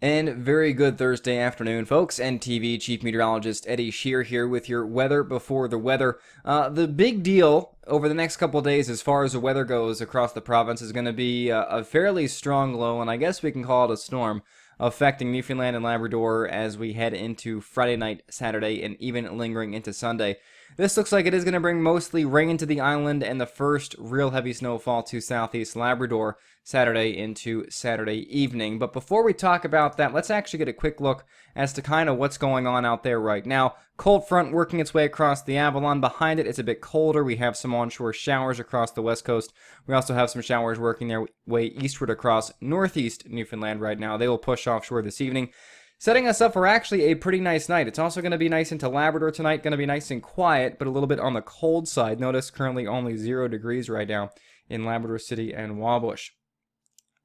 And very good Thursday afternoon, folks. NTV Chief Meteorologist Eddie Shear here with your weather before the weather. The big deal over the next couple days, as far as the weather goes across the province, is going to be a fairly strong low, and I guess we can call it a storm, affecting Newfoundland and Labrador as we head into Friday night, Saturday, and even lingering into Sunday. This looks like it is going to bring mostly rain to the island and the first real heavy snowfall to southeast Labrador Saturday into Saturday evening. But before we talk about that, let's actually get a quick look as to kind of what's going on out there right now. Cold front working its way across the Avalon. Behind it, it's a bit colder. We have some onshore showers across the west coast. We also have some showers working their way eastward across northeast Newfoundland right now. They will push offshore this evening, setting us up for actually a pretty nice night. It's also going to be nice into Labrador tonight, going to be nice and quiet, but a little bit on the cold side. Notice currently only 0 degrees right now in Labrador City and Wabush.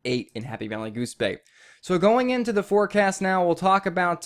8 in Happy Valley Goose Bay. So going into the forecast now, we'll talk about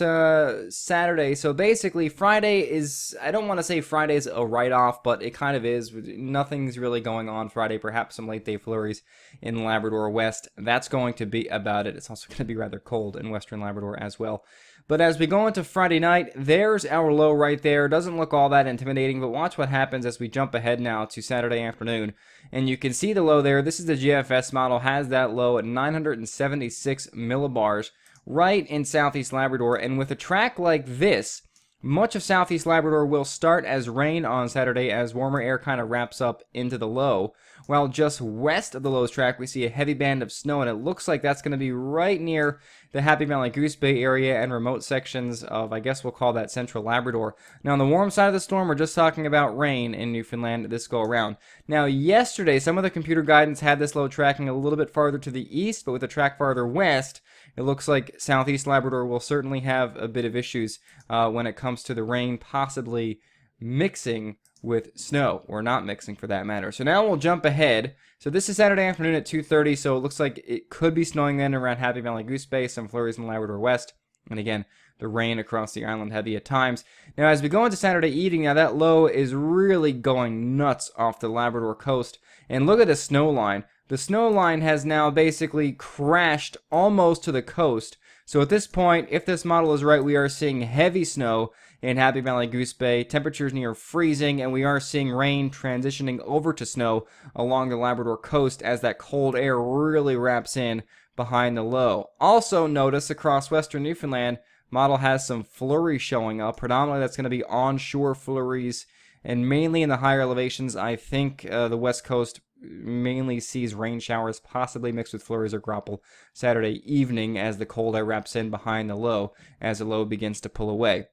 Saturday. So basically, Friday is, I don't want to say Friday's a write-off, but it kind of is. Nothing's really going on Friday, perhaps some late-day flurries in Labrador West. That's going to be about it. It's also going to be rather cold in western Labrador as well. But as we go into Friday night, there's our low right there. Doesn't look all that intimidating, but watch what happens as we jump ahead now to Saturday afternoon. And you can see the low there. This is the GFS model, has that low at 976 millibars right in southeast Labrador. And with a track like this, much of southeast Labrador will start as rain on Saturday as warmer air kind of wraps up into the low. While just west of the low's track, we see a heavy band of snow, and it looks like that's going to be right near the Happy Valley Goose Bay area and remote sections of, I guess we'll call that central Labrador. Now, on the warm side of the storm, we're just talking about rain in Newfoundland this go around. Now, yesterday, some of the computer guidance had this low tracking a little bit farther to the east, but with the track farther west, it looks like southeast Labrador will certainly have a bit of issues when it comes to the rain possibly mixing with snow, or not mixing for that matter. So now we'll jump ahead. So this is Saturday afternoon at 2:30, so it looks like it could be snowing then around Happy Valley Goose Bay, some flurries in Labrador West, and again, the rain across the island heavy at times. Now as we go into Saturday evening, now that low is really going nuts off the Labrador coast, and look at the snow line. The snow line has now basically crashed almost to the coast. So at this point, if this model is right, we are seeing heavy snow in Happy Valley Goose Bay, temperatures near freezing, and we are seeing rain transitioning over to snow along the Labrador coast as that cold air really wraps in behind the low. Also notice across western Newfoundland, model has some flurries showing up. Predominantly that's going to be onshore flurries, and mainly in the higher elevations. I think the west coast mainly sees rain showers, possibly mixed with flurries or graupel Saturday evening as the cold air wraps in behind the low as the low begins to pull away.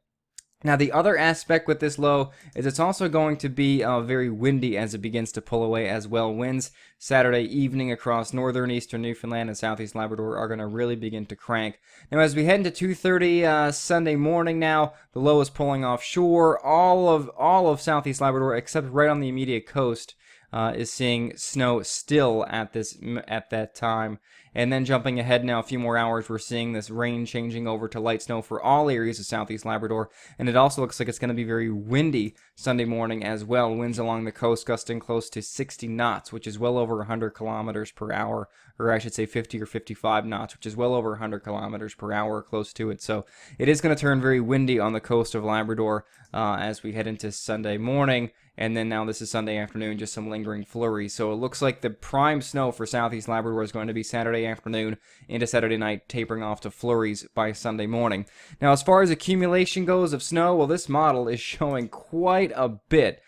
Now, the other aspect with this low is it's also going to be very windy as it begins to pull away as well. Winds Saturday evening across northern eastern Newfoundland and southeast Labrador are going to really begin to crank. Now, as we head into 2:30 Sunday morning now, the low is pulling offshore. All of southeast Labrador, except right on the immediate coast, is seeing snow still at that time. And then jumping ahead now a few more hours, we're seeing this rain changing over to light snow for all areas of southeast Labrador. And it also looks like it's going to be very windy Sunday morning as well. Winds along the coast gusting close to 60 knots, which is well over 100 kilometers per hour, or I should say 50 or 55 knots, which is well over 100 kilometers per hour, close to it. So it is going to turn very windy on the coast of Labrador as we head into Sunday morning. And then now this is Sunday afternoon, just some lingering flurries. So it looks like the prime snow for southeast Labrador is going to be Saturday afternoon into Saturday night, tapering off to flurries by Sunday morning. Now, as far as accumulation goes of snow, well, this model is showing quite a bit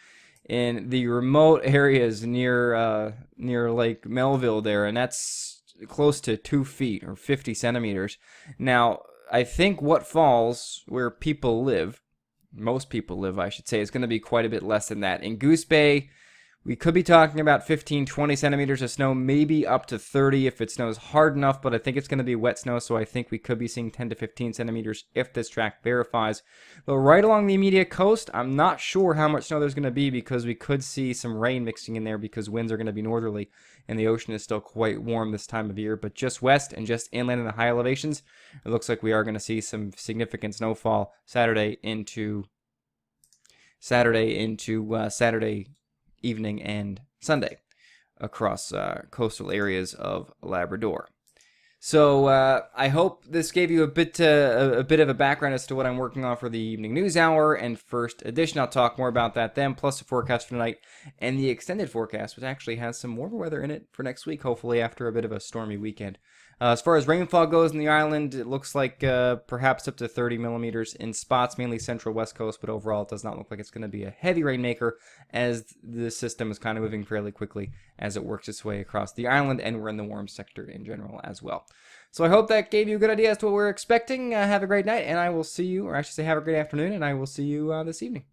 in the remote areas near Lake Melville there, and that's close to 2 feet or 50 centimeters. Now, I think what falls where people live, most people live, I should say, is going to be quite a bit less than that. In Goose Bay, we could be talking about 15, 20 centimeters of snow, maybe up to 30 if it snows hard enough, but I think it's going to be wet snow, so I think we could be seeing 10 to 15 centimeters if this track verifies. But right along the immediate coast, I'm not sure how much snow there's going to be because we could see some rain mixing in there because winds are going to be northerly and the ocean is still quite warm this time of year. But just west and just inland in the high elevations, it looks like we are going to see some significant snowfall Saturday into Saturday evening and Sunday across coastal areas of Labrador. So I hope this gave you a bit of a background as to what I'm working on for the evening news hour and first edition. I'll talk more about that then, plus the forecast for tonight and the extended forecast, which actually has some warmer weather in it for next week, hopefully after a bit of a stormy weekend. As far as rainfall goes in the island, it looks like perhaps up to 30 millimeters in spots, mainly central west coast, but overall it does not look like it's going to be a heavy rainmaker as the system is kind of moving fairly quickly as it works its way across the island, and we're in the warm sector in general as well. So I hope that gave you a good idea as to what we're expecting. Have a great night, and I will see you, or I should say have a great afternoon, and I will see you this evening.